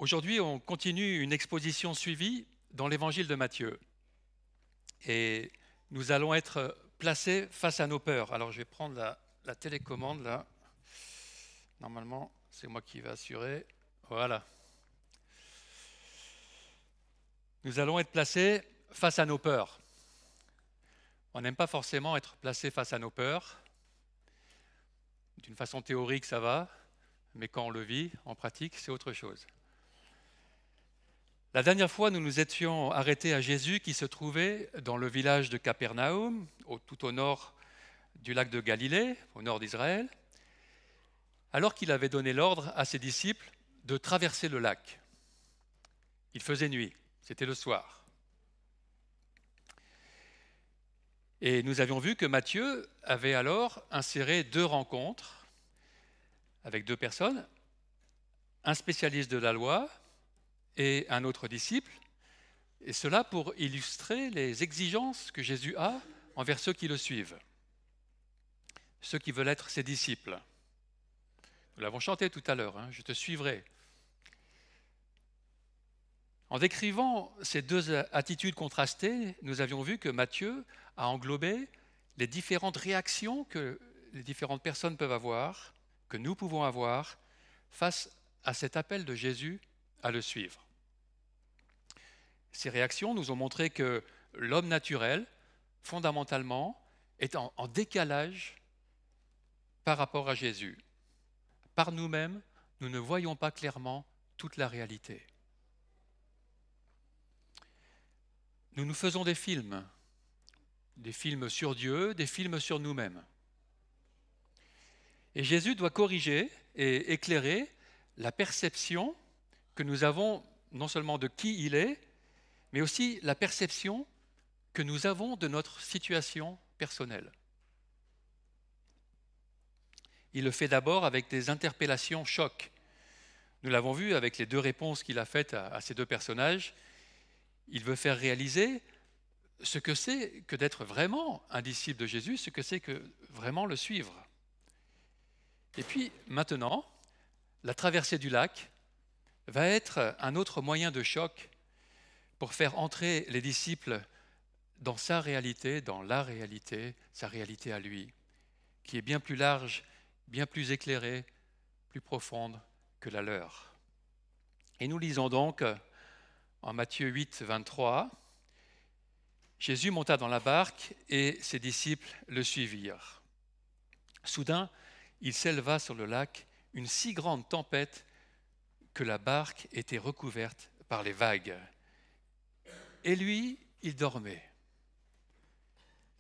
Aujourd'hui, on continue une exposition suivie dans l'évangile de Matthieu. Et nous allons être placés face à nos peurs. Alors, je vais prendre la télécommande là. Normalement, c'est moi qui vais assurer. Voilà. Nous allons être placés face à nos peurs. On n'aime pas forcément être placé face à nos peurs. D'une façon théorique, ça va. Mais quand on le vit, en pratique, c'est autre chose. La dernière fois, nous nous étions arrêtés à Jésus qui se trouvait dans le village de Capernaum, tout au nord du lac de Galilée, au nord d'Israël, alors qu'il avait donné l'ordre à ses disciples de traverser le lac. Il faisait nuit, c'était le soir. Et nous avions vu que Matthieu avait alors inséré deux rencontres avec deux personnes, un spécialiste de la loi et un autre disciple, et cela pour illustrer les exigences que Jésus a envers ceux qui le suivent, ceux qui veulent être ses disciples. Nous l'avons chanté tout à l'heure, je te suivrai. En décrivant ces deux attitudes contrastées, nous avions vu que Matthieu a englobé les différentes réactions que les différentes personnes peuvent avoir, que nous pouvons avoir face à cet appel de Jésus à le suivre. Ces réactions nous ont montré que l'homme naturel, fondamentalement, est en décalage par rapport à Jésus. Par nous-mêmes, nous ne voyons pas clairement toute la réalité. Nous nous faisons des films sur Dieu, des films sur nous-mêmes. Et Jésus doit corriger et éclairer la perception que nous avons non seulement de qui il est, mais aussi la perception que nous avons de notre situation personnelle. Il le fait d'abord avec des interpellations chocs. Nous l'avons vu avec les deux réponses qu'il a faites à ces deux personnages. Il veut faire réaliser ce que c'est que d'être vraiment un disciple de Jésus, ce que c'est que vraiment le suivre. Et puis maintenant, la traversée du lac va être un autre moyen de choc pour faire entrer les disciples dans sa réalité, dans la réalité, sa réalité à lui, qui est bien plus large, bien plus éclairée, plus profonde que la leur. Et nous lisons donc en Matthieu 8, 23, Jésus monta dans la barque et ses disciples le suivirent. Soudain, il s'éleva sur le lac une si grande tempête que la barque était recouverte par les vagues. Et lui, il dormait.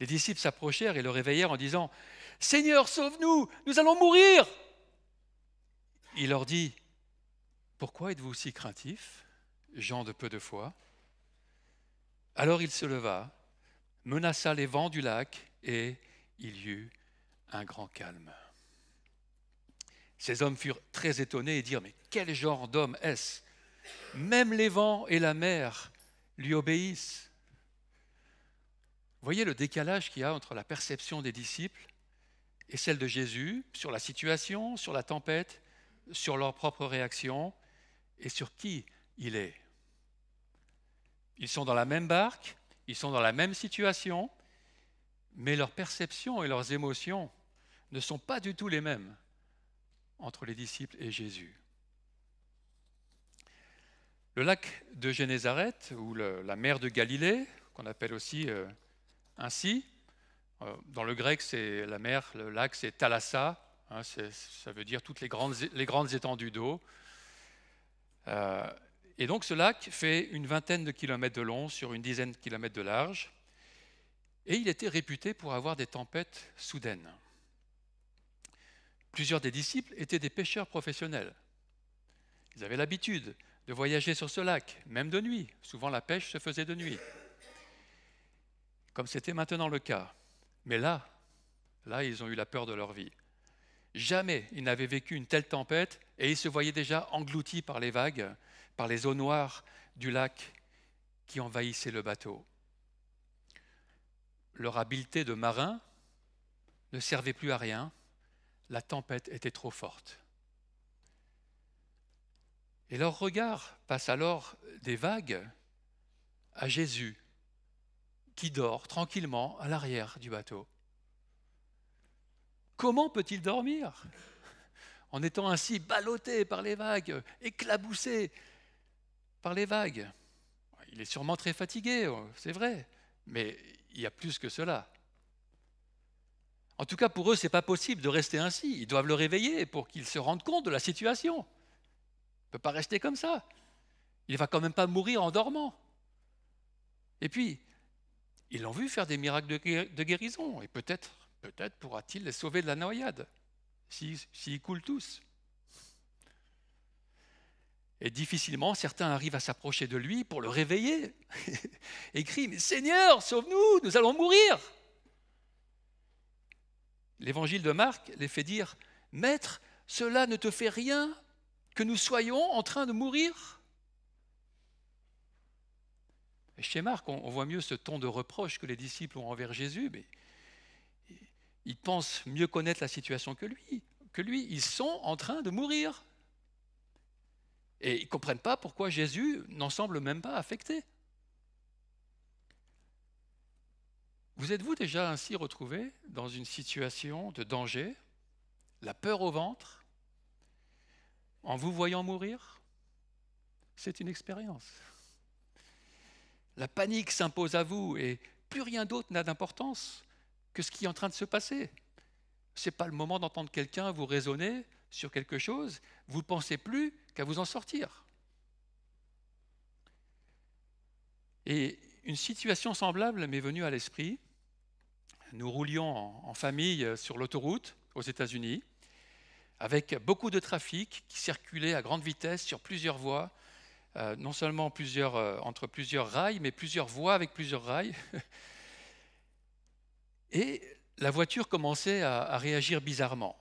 Les disciples s'approchèrent et le réveillèrent en disant « Seigneur, sauve-nous, nous allons mourir !» Il leur dit « Pourquoi êtes-vous si craintifs, gens de peu de foi ?» Alors il se leva, menaça les vents du lac et il y eut un grand calme. Ces hommes furent très étonnés et dirent « Mais quel genre d'homme est-ce ? Même les vents et la mer lui obéissent. » Voyez le décalage qu'il y a entre la perception des disciples et celle de Jésus sur la situation, sur la tempête, sur leur propre réaction et sur qui il est. Ils sont dans la même barque, ils sont dans la même situation, mais leurs perceptions et leurs émotions ne sont pas du tout les mêmes entre les disciples et Jésus. Le lac de Génézareth, ou la mer de Galilée, qu'on appelle aussi ainsi, dans le grec, c'est la mer, le lac, c'est Thalassa, ça veut dire toutes les grandes étendues d'eau. Et donc ce lac fait une vingtaine de kilomètres de long sur une dizaine de kilomètres de large, et il était réputé pour avoir des tempêtes soudaines. Plusieurs des disciples étaient des pêcheurs professionnels. Ils avaient l'habitude de voyager sur ce lac, même de nuit. Souvent la pêche se faisait de nuit, comme c'était maintenant le cas. Mais là, ils ont eu la peur de leur vie. Jamais ils n'avaient vécu une telle tempête et ils se voyaient déjà engloutis par les vagues, par les eaux noires du lac qui envahissaient le bateau. Leur habileté de marin ne servait plus à rien, la tempête était trop forte. Et leur regard passe alors des vagues à Jésus, qui dort tranquillement à l'arrière du bateau. Comment peut-il dormir en étant ainsi ballotté par les vagues, éclaboussé par les vagues? Il est sûrement très fatigué, c'est vrai, mais il y a plus que cela. En tout cas, pour eux, ce n'est pas possible de rester ainsi. Ils doivent le réveiller pour qu'il se rende compte de la situation. Il ne peut pas rester comme ça. Il ne va quand même pas mourir en dormant. Et puis, ils l'ont vu faire des miracles de guérison, et peut-être pourra-t-il les sauver de la noyade, s'ils coulent tous. Et difficilement, certains arrivent à s'approcher de lui pour le réveiller et crient « Mais Seigneur, sauve-nous, nous allons mourir !» L'évangile de Marc les fait dire « Maître, cela ne te fait rien que nous soyons en train de mourir ?» Et chez Marc, on voit mieux ce ton de reproche que les disciples ont envers Jésus, mais ils pensent mieux connaître la situation que lui. Ils sont en train de mourir. Et ils ne comprennent pas pourquoi Jésus n'en semble même pas affecté. Vous êtes-vous déjà ainsi retrouvé dans une situation de danger, la peur au ventre, en vous voyant mourir? C'est une expérience. La panique s'impose à vous et plus rien d'autre n'a d'importance que ce qui est en train de se passer. Ce n'est pas le moment d'entendre quelqu'un vous raisonner sur quelque chose, vous ne pensez plus qu'à vous en sortir. Et une situation semblable m'est venue à l'esprit. Nous roulions en famille sur l'autoroute aux États-Unis, avec beaucoup de trafic qui circulait à grande vitesse sur plusieurs voies, non seulement entre plusieurs rails, mais plusieurs voies avec plusieurs rails. Et la voiture commençait à réagir bizarrement.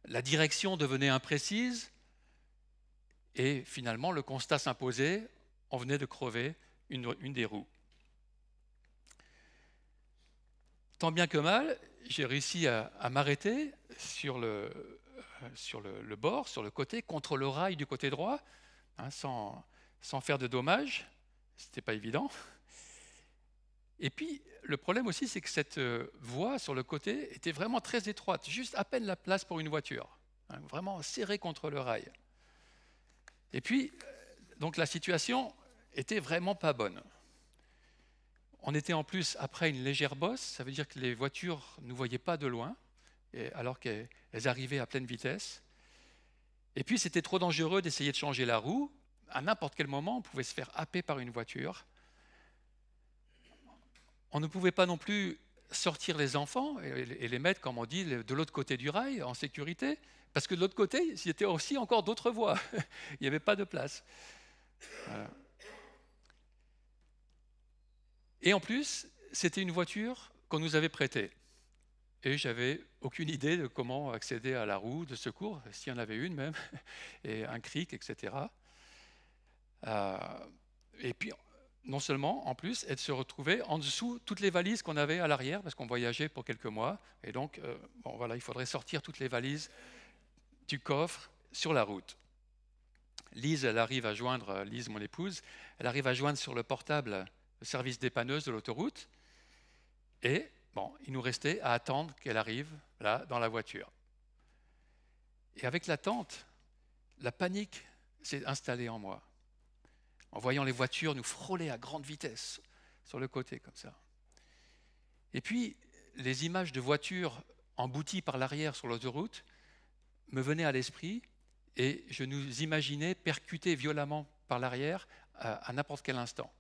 La direction devenait imprécise et finalement le constat s'imposait, on venait de crever une des roues. Tant bien que mal, j'ai réussi à m'arrêter sur le bord, sur le côté, contre le rail du côté droit, sans faire de dommages. Ce n'était pas évident. Et puis, le problème aussi, c'est que cette voie sur le côté était vraiment très étroite, juste à peine la place pour une voiture, vraiment serrée contre le rail. Et puis, donc la situation était vraiment pas bonne. On était en plus après une légère bosse, ça veut dire que les voitures ne nous voyaient pas de loin, alors qu'elles arrivaient à pleine vitesse. Et puis, c'était trop dangereux d'essayer de changer la roue. À n'importe quel moment, on pouvait se faire happer par une voiture. On ne pouvait pas non plus sortir les enfants et les mettre, comme on dit, de l'autre côté du rail, en sécurité, parce que de l'autre côté, il y avait aussi encore d'autres voies. Il n'y avait pas de place. Voilà. Et en plus, c'était une voiture qu'on nous avait prêtée. Et j'avais aucune idée de comment accéder à la roue de secours, s'il y en avait une même, et un cric, etc. Et puis, non seulement, en plus, elle se retrouvait en dessous toutes les valises qu'on avait à l'arrière, parce qu'on voyageait pour quelques mois. Et donc, voilà, il faudrait sortir toutes les valises du coffre sur la route. Lise, Lise, mon épouse, elle arrive à joindre sur le portable le service dépanneuse de l'autoroute. Et il nous restait à attendre qu'elle arrive là, dans la voiture. Et avec l'attente, la panique s'est installée en moi, en voyant les voitures nous frôler à grande vitesse sur le côté comme ça. Et puis, les images de voitures embouties par l'arrière sur l'autoroute me venaient à l'esprit et je nous imaginais percutés violemment par l'arrière à n'importe quel instant.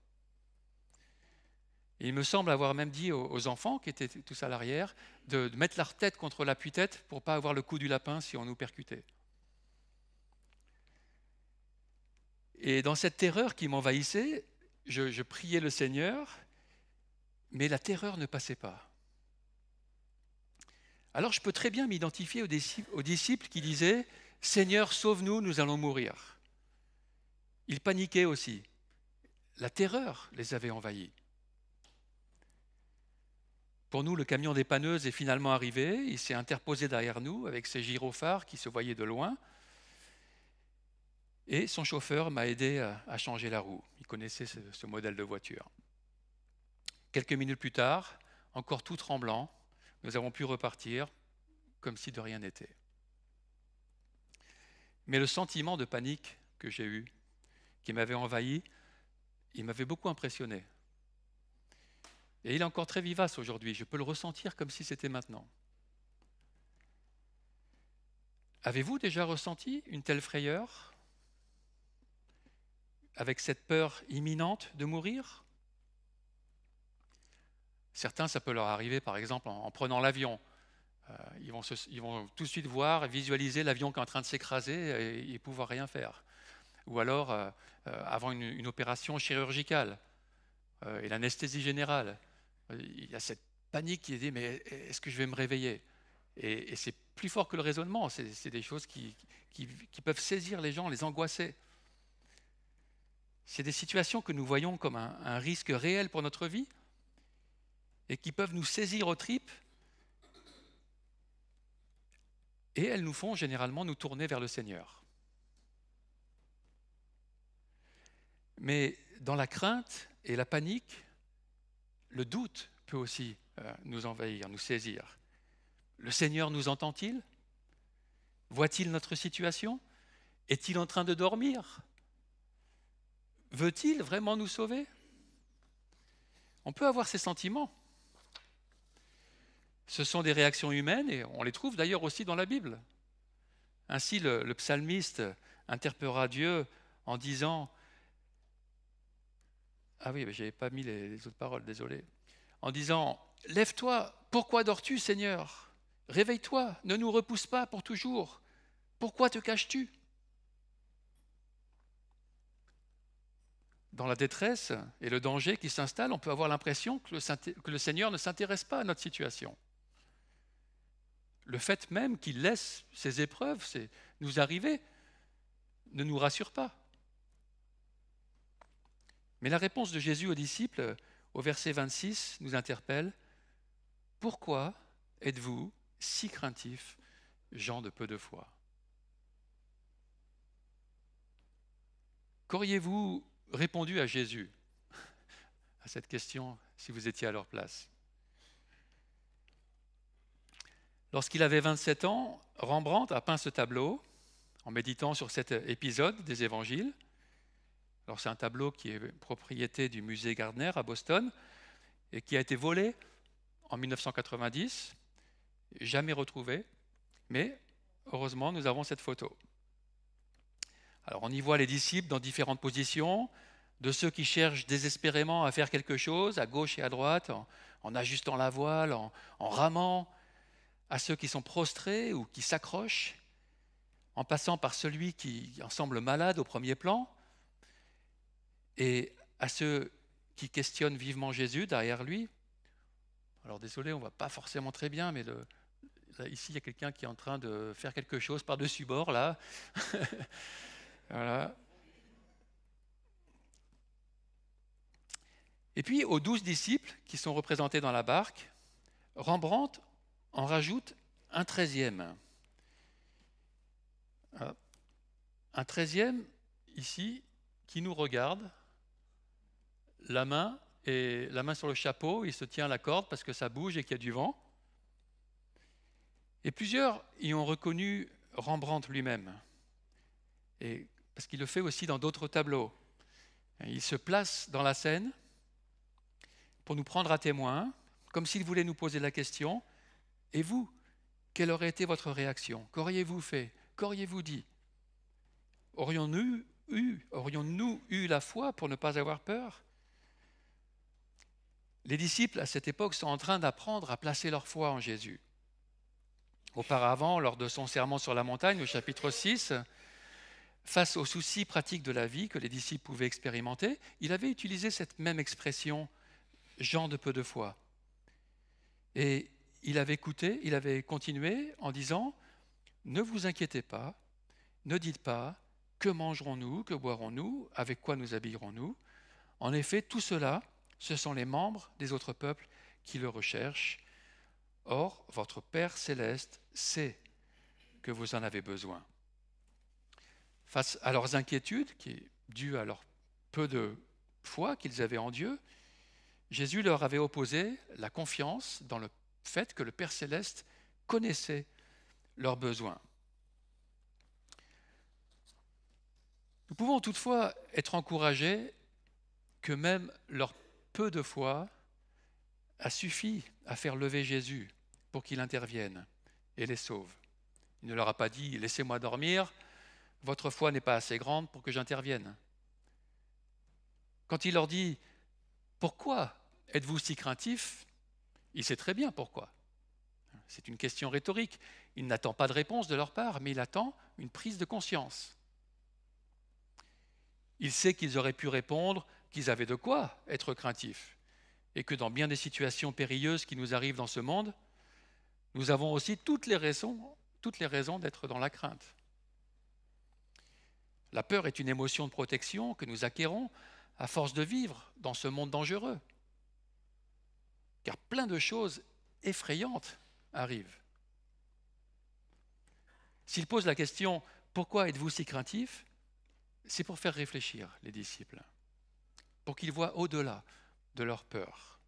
Et il me semble avoir même dit aux enfants qui étaient tous à l'arrière de mettre leur tête contre l'appui-tête pour ne pas avoir le coup du lapin si on nous percutait. Et dans cette terreur qui m'envahissait, je priais le Seigneur, mais la terreur ne passait pas. Alors je peux très bien m'identifier aux disciples qui disaient « Seigneur, sauve-nous, nous allons mourir ». Ils paniquaient aussi. La terreur les avait envahis. Pour nous, le camion dépanneuse est finalement arrivé, il s'est interposé derrière nous avec ses gyrophares qui se voyaient de loin. Et son chauffeur m'a aidé à changer la roue. Il connaissait ce modèle de voiture. Quelques minutes plus tard, encore tout tremblant, nous avons pu repartir comme si de rien n'était. Mais le sentiment de panique que j'ai eu, qui m'avait envahi, il m'avait beaucoup impressionné. Et il est encore très vivace aujourd'hui, je peux le ressentir comme si c'était maintenant. Avez-vous déjà ressenti une telle frayeur, avec cette peur imminente de mourir? Certains, ça peut leur arriver par exemple en prenant l'avion. Ils vont tout de suite voir et visualiser l'avion qui est en train de s'écraser et pouvoir rien faire. Ou alors avant une opération chirurgicale et l'anesthésie générale. Il y a cette panique qui dit mais est-ce que je vais me réveiller? Et c'est plus fort que le raisonnement, c'est des choses qui peuvent saisir les gens, les angoisser. C'est des situations que nous voyons comme un risque réel pour notre vie et qui peuvent nous saisir aux tripes. Et elles nous font généralement nous tourner vers le Seigneur. Mais dans la crainte et la panique, le doute peut aussi nous envahir, nous saisir. Le Seigneur nous entend-il? Voit-il notre situation? Est-il en train de dormir? Veut-il vraiment nous sauver? On peut avoir ces sentiments. Ce sont des réactions humaines et on les trouve d'ailleurs aussi dans la Bible. Ainsi, le psalmiste interpellera Dieu en disant « Ah oui, mais je n'avais pas mis les autres paroles, désolé. » En disant « Lève-toi, pourquoi dors-tu, Seigneur? Réveille-toi, ne nous repousse pas pour toujours. Pourquoi te caches-tu » Dans la détresse et le danger qui s'installe, on peut avoir l'impression que le Seigneur ne s'intéresse pas à notre situation. Le fait même qu'il laisse ces épreuves nous arriver ne nous rassure pas. Mais la réponse de Jésus aux disciples, au verset 26, nous interpelle. « Pourquoi êtes-vous si craintifs, gens de peu de foi ?» Qu'auriez-vous répondu à Jésus à cette question si vous étiez à leur place? Lorsqu'il avait 27 ans, Rembrandt a peint ce tableau en méditant sur cet épisode des évangiles. Alors c'est un tableau qui est propriété du musée Gardner à Boston et qui a été volé en 1990, jamais retrouvé, mais heureusement nous avons cette photo. Alors on y voit les disciples dans différentes positions, de ceux qui cherchent désespérément à faire quelque chose, à gauche et à droite, en ajustant la voile, en ramant, à ceux qui sont prostrés ou qui s'accrochent, en passant par celui qui en semble malade au premier plan, et à ceux qui questionnent vivement Jésus derrière lui. Alors désolé, on ne voit pas forcément très bien, mais là, ici il y a quelqu'un qui est en train de faire quelque chose par-dessus bord, là. Voilà. Et puis aux 12 disciples qui sont représentés dans la barque, Rembrandt en rajoute un 13e. Un 13e, ici, qui nous regarde, la main sur le chapeau, il se tient à la corde parce que ça bouge et qu'il y a du vent. Et plusieurs y ont reconnu Rembrandt lui-même, et parce qu'il le fait aussi dans d'autres tableaux. Il se place dans la scène pour nous prendre à témoin, comme s'il voulait nous poser la question, et vous, quelle aurait été votre réaction? Qu'auriez-vous fait? Qu'auriez-vous dit? Aurions-nous eu la foi pour ne pas avoir peur? Les disciples, à cette époque, sont en train d'apprendre à placer leur foi en Jésus. Auparavant, lors de son sermon sur la montagne, au chapitre 6, face aux soucis pratiques de la vie que les disciples pouvaient expérimenter, il avait utilisé cette même expression « gens de peu de foi ». Et il avait continué en disant « Ne vous inquiétez pas, ne dites pas « Que mangerons-nous, que boirons-nous, avec quoi nous habillerons-nous » En effet, tout cela, ce sont les membres des autres peuples qui le recherchent. Or, votre Père céleste sait que vous en avez besoin. » Face à leurs inquiétudes, qui est due à leur peu de foi qu'ils avaient en Dieu, Jésus leur avait opposé la confiance dans le fait que le Père céleste connaissait leurs besoins. Nous pouvons toutefois être encouragés que même leur peu de foi a suffi à faire lever Jésus pour qu'il intervienne et les sauve. Il ne leur a pas dit « Laissez-moi dormir, votre foi n'est pas assez grande pour que j'intervienne ». Quand il leur dit « Pourquoi êtes-vous si craintifs ?» il sait très bien pourquoi. C'est une question rhétorique. Il n'attend pas de réponse de leur part, mais il attend une prise de conscience. Il sait qu'ils auraient pu répondre qu'ils avaient de quoi être craintifs et que dans bien des situations périlleuses qui nous arrivent dans ce monde, nous avons aussi toutes les raisons d'être dans la crainte. La peur est une émotion de protection que nous acquérons à force de vivre dans ce monde dangereux. Car plein de choses effrayantes arrivent. S'il pose la question « Pourquoi êtes-vous si craintifs ?» c'est pour faire réfléchir les disciples, pour qu'ils voient au-delà de leur peur.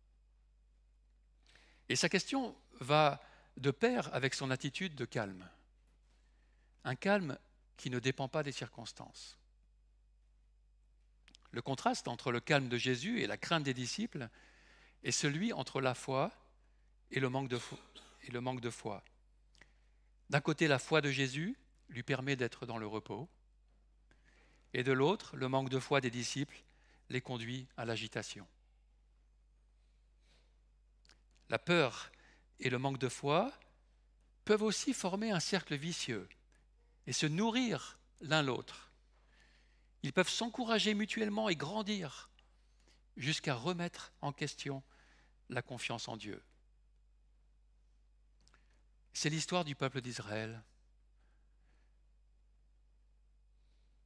Et sa question va de pair avec son attitude de calme. Un calme qui ne dépend pas des circonstances. Le contraste entre le calme de Jésus et la crainte des disciples est celui entre la foi et le manque de foi. D'un côté, la foi de Jésus lui permet d'être dans le repos, et de l'autre, le manque de foi des disciples les conduit à l'agitation. La peur et le manque de foi peuvent aussi former un cercle vicieux et se nourrir l'un l'autre. Ils peuvent s'encourager mutuellement et grandir jusqu'à remettre en question la confiance en Dieu. C'est l'histoire du peuple d'Israël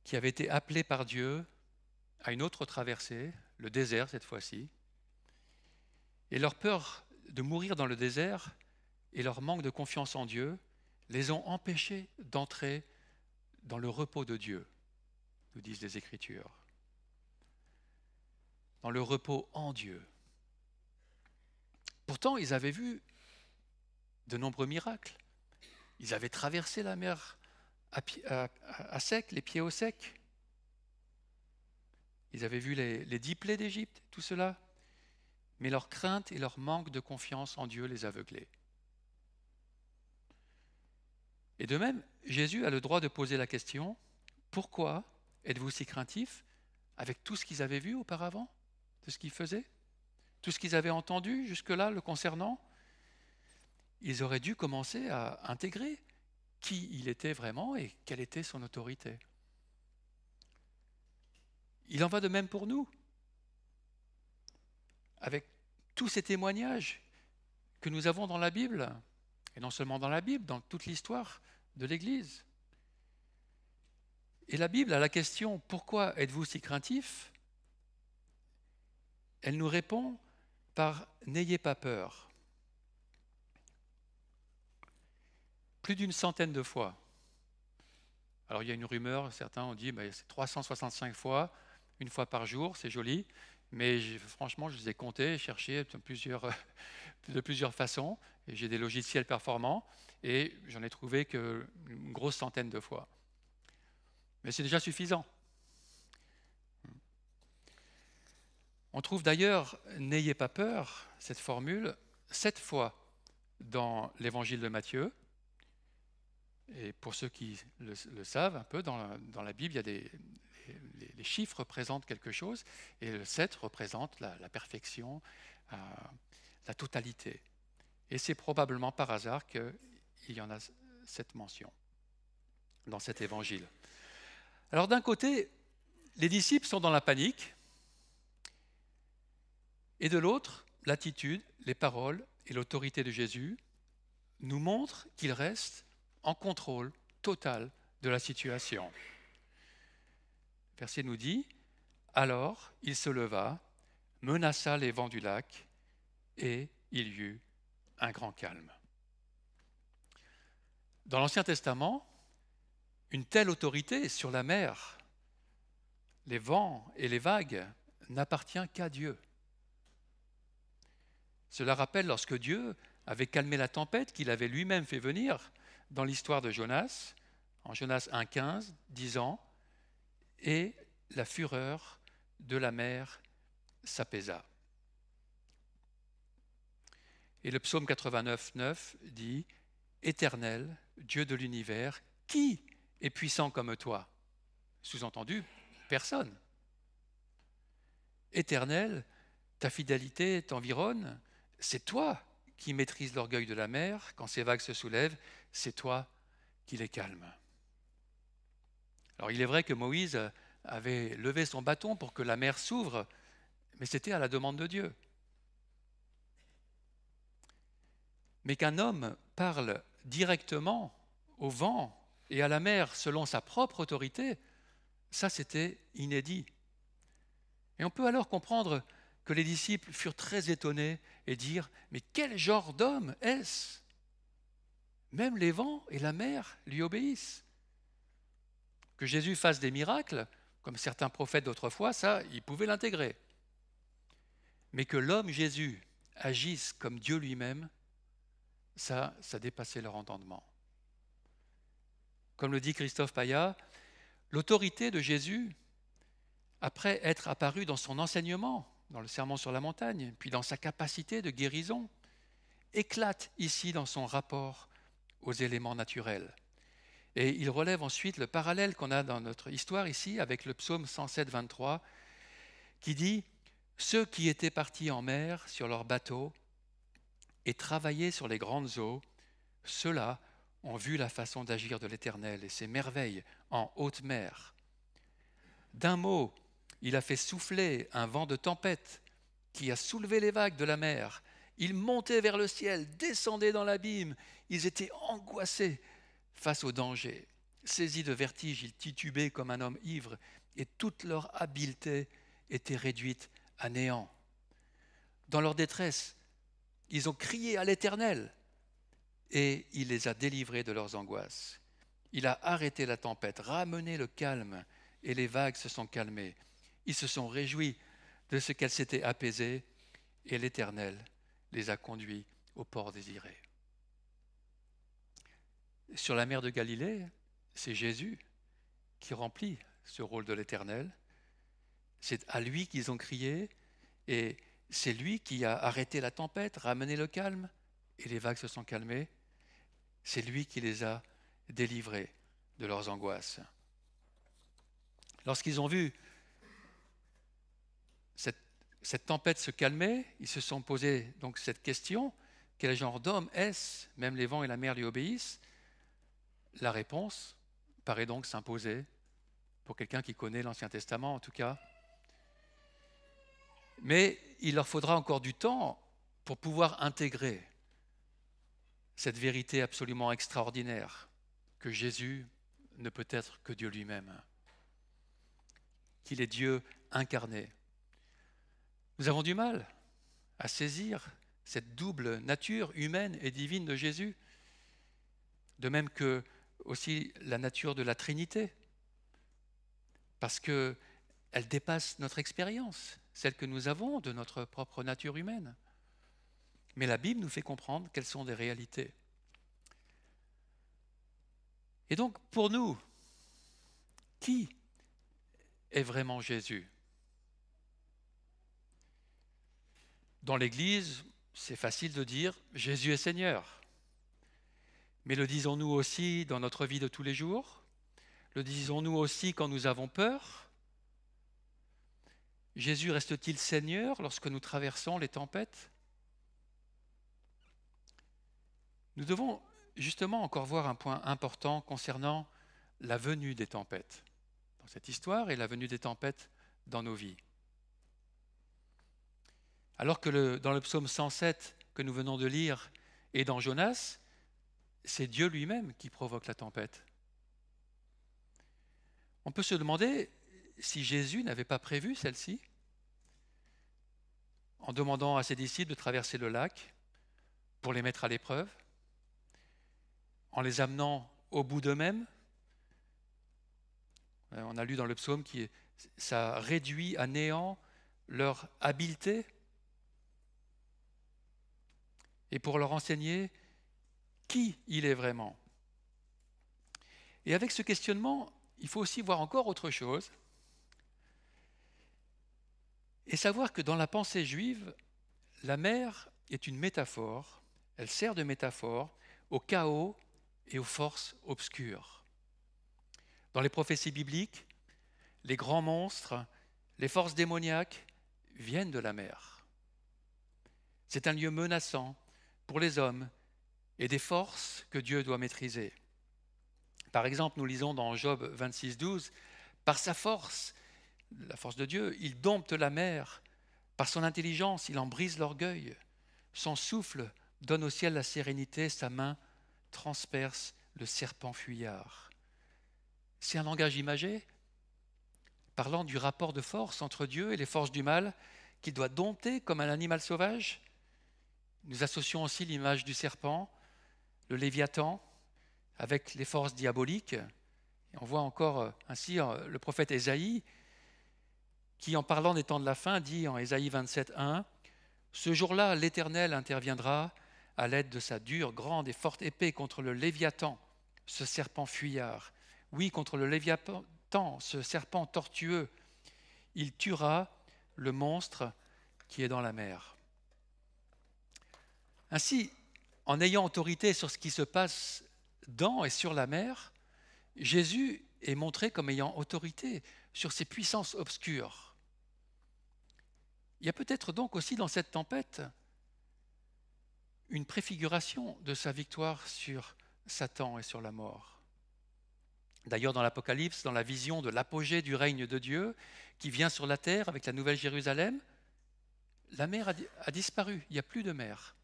qui avait été appelé par Dieu à une autre traversée, le désert cette fois-ci. Et leur peur de mourir dans le désert et leur manque de confiance en Dieu les ont empêchés d'entrer dans le repos de Dieu, nous disent les Écritures. Dans le repos en Dieu. Pourtant, ils avaient vu de nombreux miracles. Ils avaient traversé la mer à sec, les pieds au sec. Ils avaient vu les 10 plaies d'Égypte, tout cela. Mais leur crainte et leur manque de confiance en Dieu les aveuglaient. Et de même, Jésus a le droit de poser la question « Pourquoi êtes-vous si craintifs ?» avec tout ce qu'ils avaient vu auparavant, de ce qu'il faisait, tout ce qu'ils avaient entendu jusque-là le concernant. Ils auraient dû commencer à intégrer qui il était vraiment et quelle était son autorité. Il en va de même pour nous. Avec tous ces témoignages que nous avons dans la Bible, et non seulement dans la Bible, dans toute l'histoire de l'Église. Et la Bible, à la question « Pourquoi êtes-vous si craintifs ?» elle nous répond par « N'ayez pas peur ». Plus d'une centaine de fois. Alors il y a une rumeur, certains ont dit c'est 365 fois, une fois par jour, c'est joli, mais franchement je les ai comptés, cherchés de plusieurs façons, et j'ai des logiciels performants, et j'en ai trouvé qu'une grosse centaine de fois. Mais c'est déjà suffisant. On trouve d'ailleurs « N'ayez pas peur », cette formule, 7 fois dans l'évangile de Matthieu. Et pour ceux qui le savent un peu, dans la Bible, il y a les chiffres représentent quelque chose, et le 7 représente la perfection, la totalité. Et c'est probablement par hasard qu'il y en a cette mention dans cet évangile. Alors d'un côté, les disciples sont dans la panique, et de l'autre, l'attitude, les paroles et l'autorité de Jésus nous montrent qu'il reste en contrôle total de la situation. Le verset nous dit « Alors il se leva, menaça les vents du lac, et il y eut un grand calme. » Dans l'Ancien Testament, Une telle autorité sur la mer, les vents et les vagues n'appartient qu'à Dieu. Cela rappelle lorsque Dieu avait calmé la tempête qu'il avait lui-même fait venir dans l'histoire de Jonas, en Jonas 1,15, disant « Et la fureur de la mer s'apaisa ». Et le psaume 89,9 dit « Éternel, Dieu de l'univers, qui est puissant comme toi ?» Sous-entendu, personne. Éternel, ta fidélité t'environne, c'est toi qui maîtrises l'orgueil de la mer, quand ces vagues se soulèvent, c'est toi qui les calmes. Alors il est vrai que Moïse avait levé son bâton pour que la mer s'ouvre, mais c'était à la demande de Dieu. Mais qu'un homme parle directement au vent et à la mer selon sa propre autorité, ça c'était inédit. Et on peut alors comprendre que les disciples furent très étonnés et dirent « Mais quel genre d'homme est-ce ? Même les vents et la mer lui obéissent. » Que Jésus fasse des miracles, comme certains prophètes d'autrefois, ça, ils pouvaient l'intégrer. Mais que l'homme Jésus agisse comme Dieu lui-même, ça dépassait leur entendement. Comme le dit Christophe Payat, l'autorité de Jésus, après être apparue dans son enseignement, dans le Sermon sur la montagne, puis dans sa capacité de guérison, éclate ici dans son rapport aux éléments naturels. Et il relève ensuite le parallèle qu'on a dans notre histoire ici avec le psaume 107, 23, qui dit « Ceux qui étaient partis en mer sur leurs bateaux et travaillaient sur les grandes eaux, ceux-là ont vu la façon d'agir de l'Éternel et ses merveilles en haute mer. D'un mot, il a fait souffler un vent de tempête qui a soulevé les vagues de la mer. Ils montaient vers le ciel, descendaient dans l'abîme. Ils étaient angoissés face au danger. Saisis de vertige, ils titubaient comme un homme ivre et toute leur habileté était réduite à néant. Dans leur détresse, ils ont crié à l'Éternel et il les a délivrés de leurs angoisses. Il a arrêté la tempête, ramené le calme et les vagues se sont calmées. Ils se sont réjouis de ce qu'elles s'étaient apaisées et l'Éternel les a conduits au port désiré. Sur la mer de Galilée, c'est Jésus qui remplit ce rôle de l'Éternel. C'est à lui qu'ils ont crié et c'est lui qui a arrêté la tempête, ramené le calme et les vagues se sont calmées. C'est lui qui les a délivrés de leurs angoisses. Lorsqu'ils ont vu cette tempête se calmer, ils se sont posé donc cette question, quel genre d'homme est-ce? Même les vents et la mer lui obéissent. La réponse paraît donc s'imposer pour quelqu'un qui connaît l'Ancien Testament en tout cas. Mais il leur faudra encore du temps pour pouvoir intégrer cette vérité absolument extraordinaire que Jésus ne peut être que Dieu lui-même, qu'il est Dieu incarné. Nous avons du mal à saisir cette double nature humaine et divine de Jésus, de même que aussi la nature de la Trinité, parce qu'elle dépasse notre expérience, celle que nous avons de notre propre nature humaine. Mais la Bible nous fait comprendre quelles sont des réalités. Et donc, pour nous, qui est vraiment Jésus? Dans l'Église, c'est facile de dire « Jésus est Seigneur ». Mais le disons-nous aussi dans notre vie de tous les jours? Le disons-nous aussi quand nous avons peur? Jésus reste-t-il Seigneur lorsque nous traversons les tempêtes? Nous devons justement encore voir un point important concernant la venue des tempêtes dans cette histoire et la venue des tempêtes dans nos vies. Alors que dans le psaume 107 que nous venons de lire et dans Jonas, c'est Dieu lui-même qui provoque la tempête. On peut se demander si Jésus n'avait pas prévu celle-ci en demandant à ses disciples de traverser le lac pour les mettre à l'épreuve, en les amenant au bout d'eux-mêmes, On a lu dans le psaume que ça réduit à néant leur habileté. Et pour leur enseigner qui il est vraiment. Et avec ce questionnement, il faut aussi voir encore autre chose et savoir que dans la pensée juive, la mer est une métaphore, elle sert de métaphore au chaos et aux forces obscures. Dans les prophéties bibliques, les grands monstres, les forces démoniaques viennent de la mer. C'est un lieu menaçant pour les hommes et des forces que Dieu doit maîtriser. Par exemple, nous lisons dans Job 26, 12, « Par sa force, la force de Dieu, il dompte la mer. Par son intelligence, il en brise l'orgueil. Son souffle donne au ciel la sérénité, sa main transperce le serpent fuyard. » C'est un langage imagé, parlant du rapport de force entre Dieu et les forces du mal, qu'il doit dompter comme un animal sauvage. Nous associons aussi l'image du serpent, le Léviathan, avec les forces diaboliques. Et on voit encore ainsi le prophète Ésaïe, qui en parlant des temps de la fin, dit en Ésaïe 27, 1, « Ce jour-là, l'Éternel interviendra à l'aide de sa dure, grande et forte épée contre le Léviathan, ce serpent fuyard. Oui, contre le Léviathan, ce serpent tortueux. Il tuera le monstre qui est dans la mer. » Ainsi, en ayant autorité sur ce qui se passe dans et sur la mer, Jésus est montré comme ayant autorité sur ces puissances obscures. Il y a peut-être donc aussi dans cette tempête une préfiguration de sa victoire sur Satan et sur la mort. D'ailleurs, dans l'Apocalypse, dans la vision de l'apogée du règne de Dieu qui vient sur la terre avec la Nouvelle Jérusalem, la mer a disparu, il n'y a plus de mer,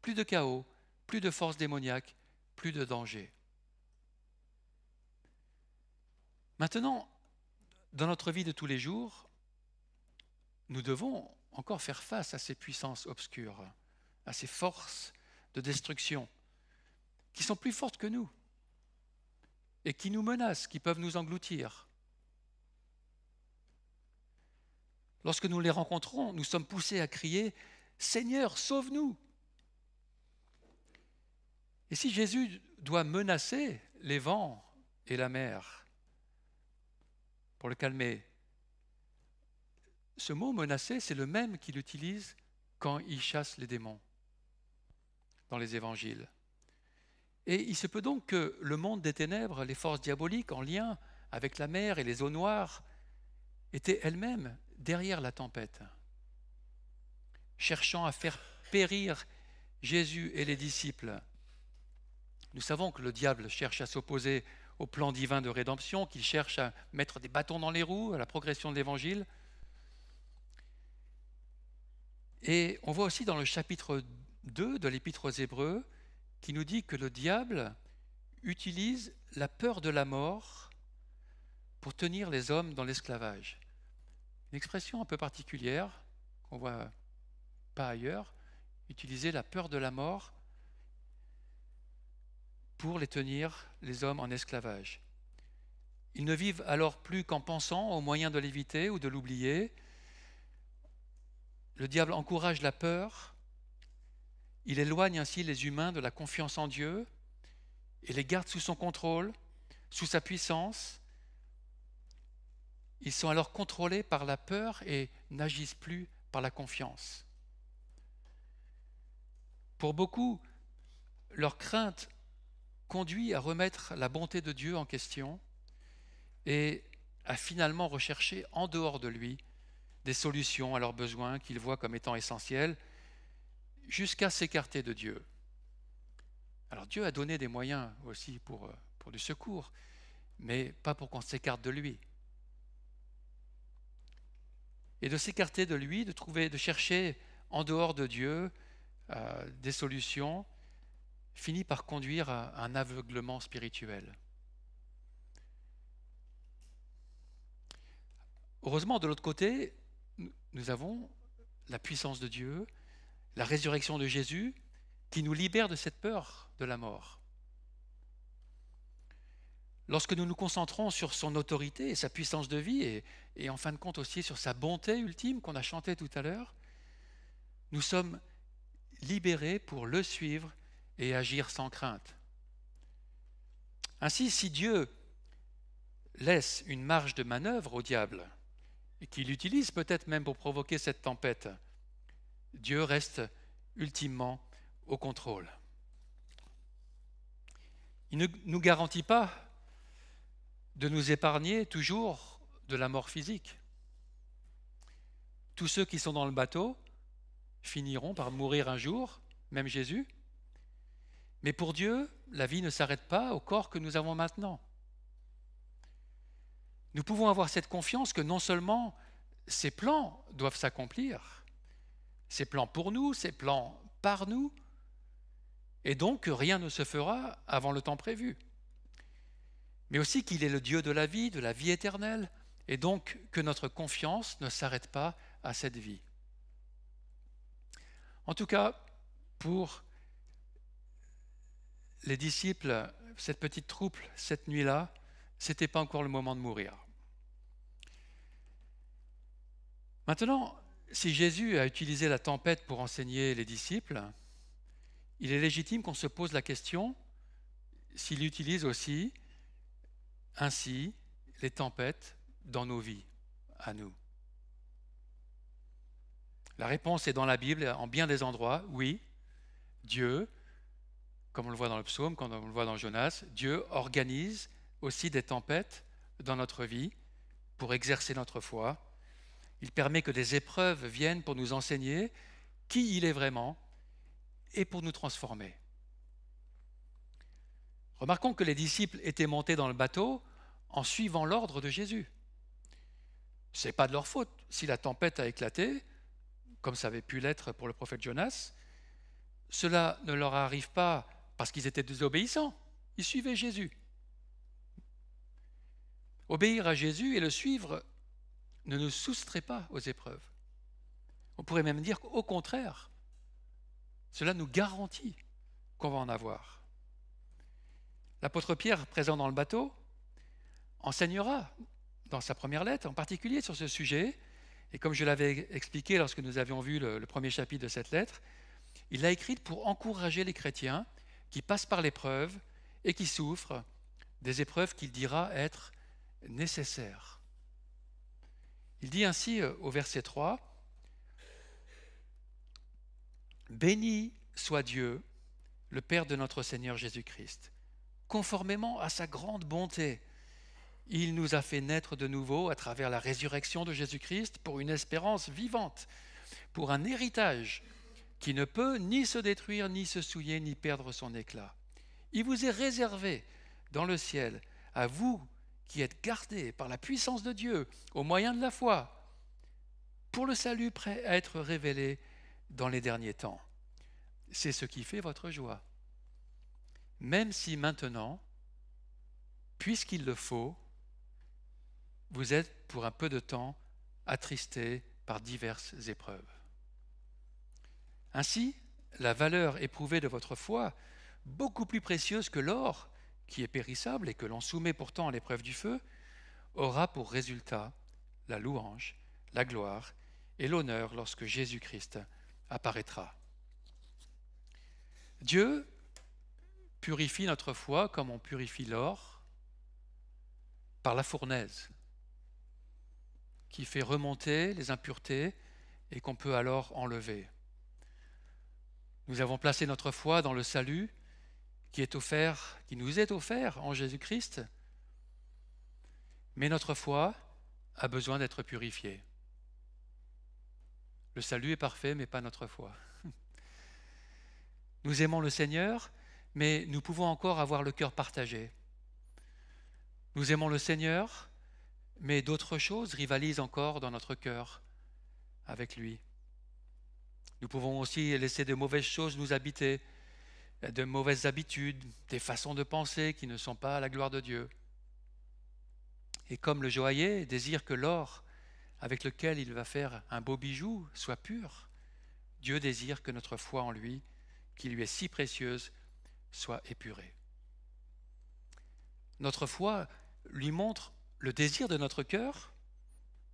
plus de chaos, plus de forces démoniaques, plus de danger. Maintenant, dans notre vie de tous les jours, nous devons encore faire face à ces puissances obscures, à ces forces de destruction qui sont plus fortes que nous et qui nous menacent, qui peuvent nous engloutir. Lorsque nous les rencontrons, nous sommes poussés à crier « Seigneur, sauve-nous !» Et si Jésus doit menacer les vents et la mer pour le calmer, ce mot menacer, c'est le même qu'il utilise quand il chasse les démons dans les évangiles. Et il se peut donc que le monde des ténèbres, les forces diaboliques en lien avec la mer et les eaux noires, étaient elles-mêmes derrière la tempête, cherchant à faire périr Jésus et les disciples. Nous savons que le diable cherche à s'opposer au plan divin de rédemption, qu'il cherche à mettre des bâtons dans les roues à la progression de l'Évangile. Et on voit aussi dans le chapitre 2 de l'Épître aux Hébreux qui nous dit que le diable utilise la peur de la mort pour tenir les hommes dans l'esclavage. Une expression un peu particulière qu'on ne voit pas ailleurs, utiliser la peur de la mort pour les tenir, les hommes, en esclavage. Ils ne vivent alors plus qu'en pensant aux moyens de l'éviter ou de l'oublier. Le diable encourage la peur, il éloigne ainsi les humains de la confiance en Dieu et les garde sous son contrôle, sous sa puissance. Ils sont alors contrôlés par la peur et n'agissent plus par la confiance. Pour beaucoup, leur crainte conduit à remettre la bonté de Dieu en question et à finalement rechercher en dehors de lui des solutions à leurs besoins qu'ils voient comme étant essentiels, jusqu'à s'écarter de Dieu. Alors Dieu a donné des moyens aussi pour du secours, mais pas pour qu'on s'écarte de lui. Et de s'écarter de lui, de chercher en dehors de Dieu des solutions, finit par conduire à un aveuglement spirituel. Heureusement, de l'autre côté, nous avons la puissance de Dieu, la résurrection de Jésus, qui nous libère de cette peur de la mort. lorsque nous nous concentrons sur son autorité et sa puissance de vie, et en fin de compte aussi sur sa bonté ultime qu'on a chanté tout à l'heure, nous sommes libérés pour le suivre et agir sans crainte. Ainsi, si Dieu laisse une marge de manœuvre au diable, et qu'il utilise peut-être même pour provoquer cette tempête, Dieu reste ultimement au contrôle. Il ne nous garantit pas de nous épargner toujours de la mort physique. Tous ceux qui sont dans le bateau finiront par mourir un jour, même Jésus. Mais pour Dieu, la vie ne s'arrête pas au corps que nous avons maintenant. Nous pouvons avoir cette confiance que non seulement ses plans doivent s'accomplir, ses plans pour nous, ses plans par nous, et donc que rien ne se fera avant le temps prévu, mais aussi qu'il est le Dieu de la vie éternelle, et donc que notre confiance ne s'arrête pas à cette vie. En tout cas, pour les disciples, cette petite troupe, cette nuit-là, ce n'était pas encore le moment de mourir. Maintenant, si Jésus a utilisé la tempête pour enseigner les disciples, il est légitime qu'on se pose la question s'il utilise aussi ainsi les tempêtes dans nos vies, à nous. La réponse est dans la Bible, en bien des endroits. Oui, Dieu, comme on le voit dans le psaume, comme on le voit dans Jonas, Dieu organise aussi des tempêtes dans notre vie pour exercer notre foi. Il permet que des épreuves viennent pour nous enseigner qui il est vraiment et pour nous transformer. Remarquons que les disciples étaient montés dans le bateau en suivant l'ordre de Jésus. Ce n'est pas de leur faute si la tempête a éclaté, comme ça avait pu l'être pour le prophète Jonas. Cela ne leur arrive pas parce qu'ils étaient désobéissants. Ils suivaient Jésus. Obéir à Jésus et le suivre ne nous soustrait pas aux épreuves. On pourrait même dire qu'au contraire, cela nous garantit qu'on va en avoir. L'apôtre Pierre, présent dans le bateau, enseignera dans sa première lettre, en particulier sur ce sujet. Et comme je l'avais expliqué lorsque nous avions vu le premier chapitre de cette lettre, il l'a écrite pour encourager les chrétiens qui passent par l'épreuve et qui souffrent des épreuves qu'il dira être nécessaires. Il dit ainsi au verset 3, « Béni soit Dieu, le Père de notre Seigneur Jésus-Christ. Conformément à sa grande bonté, il nous a fait naître de nouveau à travers la résurrection de Jésus-Christ pour une espérance vivante, pour un héritage qui ne peut ni se détruire, ni se souiller, ni perdre son éclat. Il vous est réservé dans le ciel, à vous qui êtes gardés par la puissance de Dieu, au moyen de la foi, pour le salut prêt à être révélé dans les derniers temps. C'est ce qui fait votre joie. Même si maintenant, puisqu'il le faut, vous êtes pour un peu de temps attristés par diverses épreuves. Ainsi, la valeur éprouvée de votre foi, beaucoup plus précieuse que l'or, qui est périssable et que l'on soumet pourtant à l'épreuve du feu, aura pour résultat la louange, la gloire et l'honneur lorsque Jésus-Christ apparaîtra. Dieu purifie notre foi comme on purifie l'or par la fournaise, qui fait remonter les impuretés et qu'on peut alors enlever. Nous avons placé notre foi dans le salut qui nous est offert en Jésus-Christ, mais notre foi a besoin d'être purifiée. Le salut est parfait, mais pas notre foi. Nous aimons le Seigneur, mais nous pouvons encore avoir le cœur partagé. Nous aimons le Seigneur, mais d'autres choses rivalisent encore dans notre cœur avec lui. Nous pouvons aussi laisser de mauvaises choses nous habiter, de mauvaises habitudes, des façons de penser qui ne sont pas à la gloire de Dieu. Et comme le joaillier désire que l'or avec lequel il va faire un beau bijou soit pur, Dieu désire que notre foi en lui, qui lui est si précieuse, soit épurée. Notre foi lui montre le désir de notre cœur,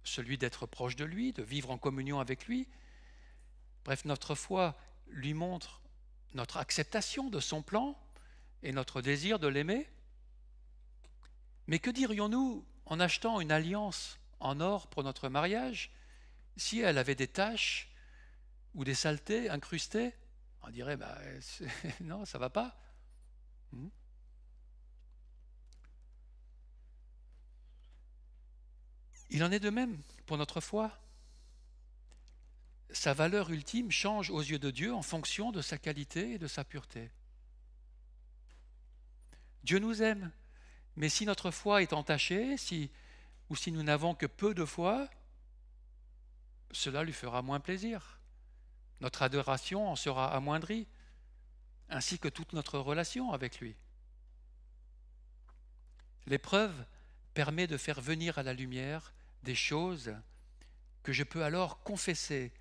celui d'être proche de lui, de vivre en communion avec lui. Bref, notre foi lui montre notre acceptation de son plan et notre désir de l'aimer. Mais que dirions-nous en achetant une alliance en or pour notre mariage si elle avait des taches ou des saletés incrustées? On dirait, non, ça ne va pas. Il en est de même pour notre foi. Sa valeur ultime change aux yeux de Dieu en fonction de sa qualité et de sa pureté. Dieu nous aime, mais si notre foi est entachée, ou si nous n'avons que peu de foi, cela lui fera moins plaisir. Notre adoration en sera amoindrie, ainsi que toute notre relation avec lui. L'épreuve permet de faire venir à la lumière des choses que je peux alors confesser,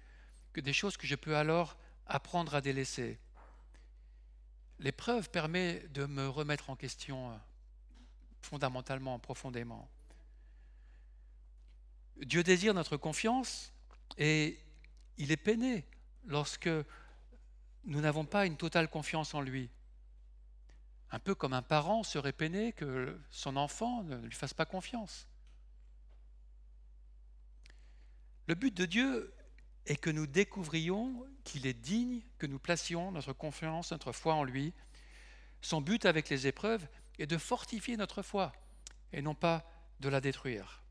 des choses que je peux alors apprendre à délaisser. L'épreuve permet de me remettre en question fondamentalement, profondément. Dieu désire notre confiance et il est peiné lorsque nous n'avons pas une totale confiance en lui. Un peu comme un parent serait peiné que son enfant ne lui fasse pas confiance. Le but de Dieu est que nous découvrions qu'il est digne que nous placions notre confiance, notre foi en lui. Son but avec les épreuves est de fortifier notre foi et non pas de la détruire.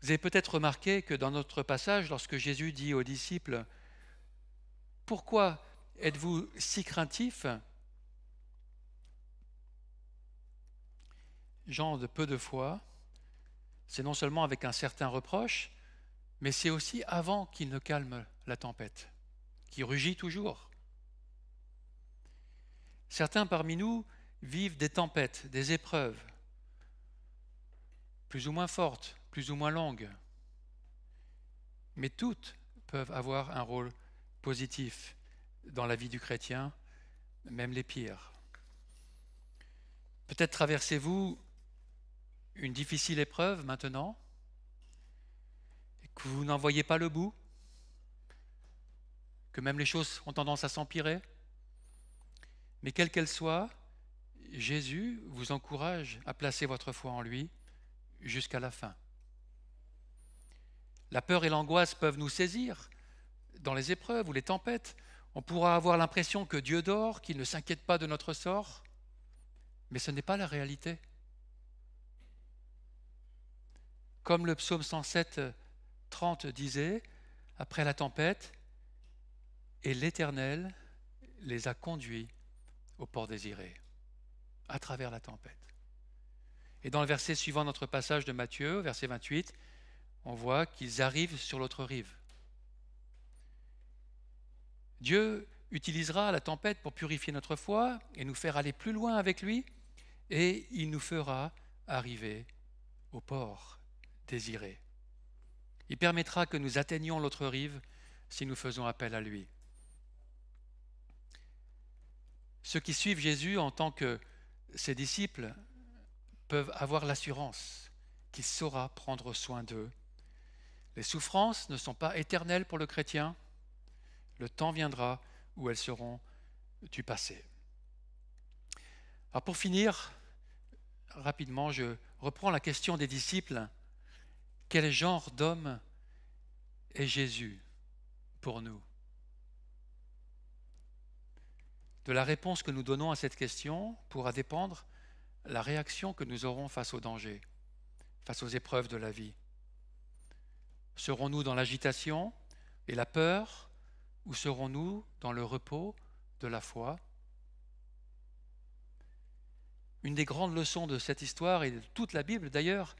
Vous avez peut-être remarqué que dans notre passage, lorsque Jésus dit aux disciples « Pourquoi êtes-vous si craintifs ?» Gens de peu de foi, c'est non seulement avec un certain reproche, mais c'est aussi avant qu'il ne calme la tempête, qui rugit toujours. Certains parmi nous vivent des tempêtes, des épreuves, plus ou moins fortes, plus ou moins longues, mais toutes peuvent avoir un rôle positif dans la vie du chrétien, même les pires. Peut-être traversez-vous une difficile épreuve maintenant, et que vous n'en voyez pas le bout, que même les choses ont tendance à s'empirer. Mais quelle qu'elle soit, Jésus vous encourage à placer votre foi en lui jusqu'à la fin. La peur et l'angoisse peuvent nous saisir dans les épreuves ou les tempêtes. On pourra avoir l'impression que Dieu dort, qu'il ne s'inquiète pas de notre sort, mais ce n'est pas la réalité. Comme le psaume 107, 30 disait, après la tempête, « Et l'Éternel les a conduits au port désiré », à travers la tempête. Et dans le verset suivant notre passage de Matthieu, verset 28, on voit qu'ils arrivent sur l'autre rive. Dieu utilisera la tempête pour purifier notre foi et nous faire aller plus loin avec lui, et il nous fera arriver au port désiré. Il permettra que nous atteignions l'autre rive si nous faisons appel à lui. Ceux qui suivent Jésus en tant que ses disciples peuvent avoir l'assurance qu'il saura prendre soin d'eux. Les souffrances ne sont pas éternelles pour le chrétien. Le temps viendra où elles seront du passé. Alors pour finir, rapidement, je reprends la question des disciples. Quel genre d'homme est Jésus pour nous? De la réponse que nous donnons à cette question pourra dépendre la réaction que nous aurons face aux dangers, face aux épreuves de la vie. Serons-nous dans l'agitation et la peur, ou serons-nous dans le repos de la foi? Une des grandes leçons de cette histoire, et de toute la Bible d'ailleurs,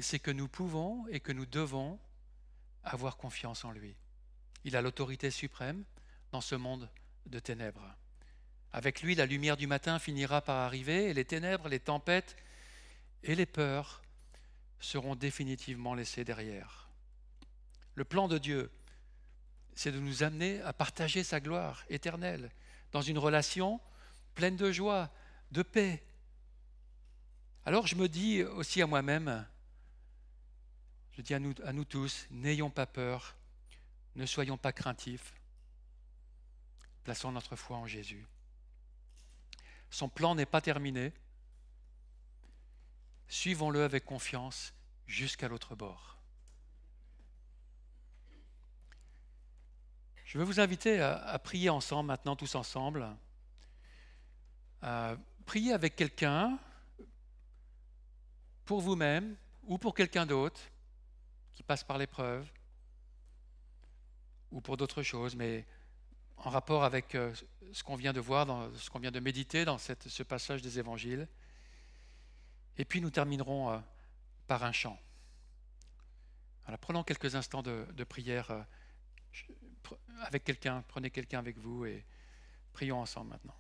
c'est que nous pouvons et que nous devons avoir confiance en lui. Il a l'autorité suprême dans ce monde de ténèbres. Avec lui, la lumière du matin finira par arriver, et les ténèbres, les tempêtes et les peurs seront définitivement laissées derrière. Le plan de Dieu, c'est de nous amener à partager sa gloire éternelle dans une relation pleine de joie, de paix Alors je me dis aussi à moi-même, je dis à nous tous, n'ayons pas peur, ne soyons pas craintifs, plaçons notre foi en Jésus. Son plan n'est pas terminé, suivons-le avec confiance jusqu'à l'autre bord. Je veux vous inviter à prier ensemble maintenant, tous ensemble, à prier avec quelqu'un, pour vous-même ou pour quelqu'un d'autre qui passe par l'épreuve ou pour d'autres choses, mais en rapport avec ce qu'on vient de voir, ce qu'on vient de méditer dans ce passage des évangiles. Et puis nous terminerons par un chant. Alors, prenons quelques instants de prière avec quelqu'un, prenez quelqu'un avec vous et prions ensemble maintenant.